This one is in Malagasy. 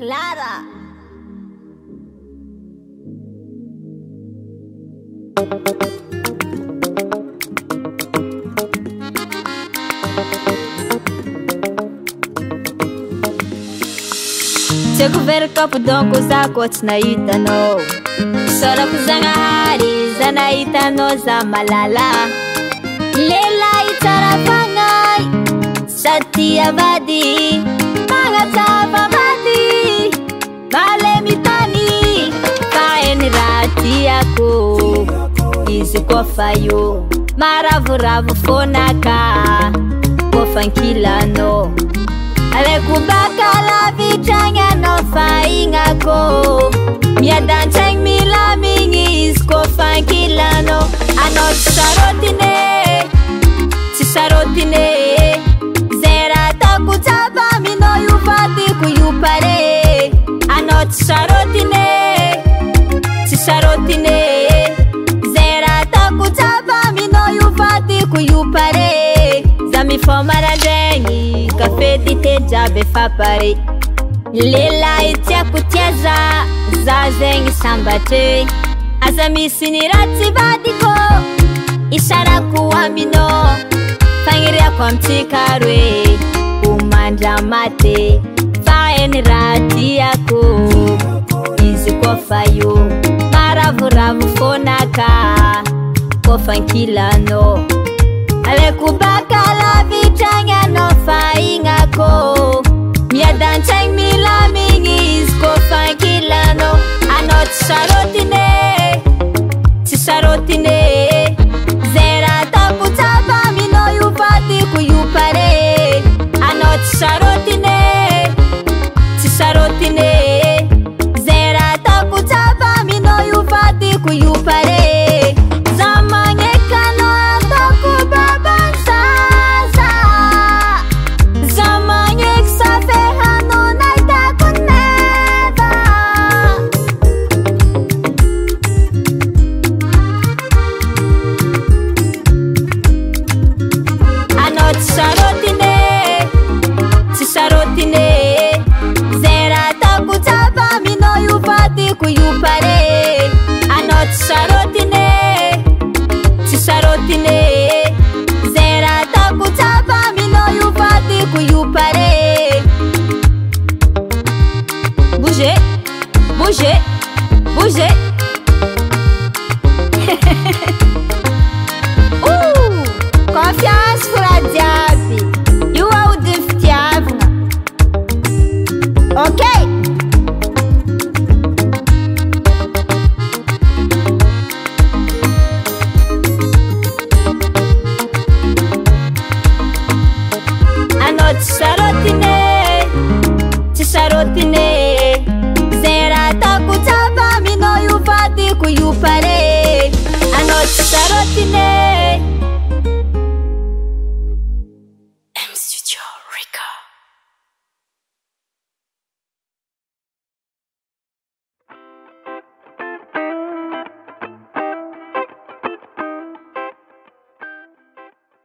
Clara. Tiako very kapo-donko zako tsy nahitanao, sorako Zagnahary za nahitanao za malala. Lehilahy tsara fagnay sady avady magnatsapa vady malemy tany fa eny raha tiako izy kofa io maravoravo fonaka kofa ankilanao aleko baka lavitragny anao fahignako miadan-tsaigny milamigny izy kofa ankilanao anao tsy sarotine tsy sarotine zay raha ataoko tsapa aminao io vadiko io pare anao tsy sarotine tsy sarotine zay raha ataoko tsapa aminao io vadiko io pare za mifao marandraigny kafe dite jiaby efa pare lehilahy tiako tia za zegny sambatre aza misy ny ratsy vadiko isarako aminao fagniriako amitsika roe ho mandramate fa eny raha tiako izy kofa io maravoravo fonaka kofa ankilanao aleko baka lavitragny anao fahignako miadan-tsaigny milamigny izy kofa ankilanao anao tsy sarotine tsy sarotine zay raha ataoko tsapa aminao io vadiko io pare anao tsy sarotine tsy sarotine zay raha ataoko tsapa aminao io vadiko io pare za magneky anao ataoko babanzaza za magneky safehanao nahitako neva anao tsy sarotine tsy sarotine zay raha ataoko tsapa aminao io vadiko io pare anao tsy sarotine tsy sarotine zay raha ataoko tsapa aminao io vadiko io pare bouger bouger bouger confiance fora jiaby io ahodiny fitiavagna ok anao tsy sarotine tsy sarotine zay raha ataoko tsapa aminao io vadiko io pare anao tsy sarotine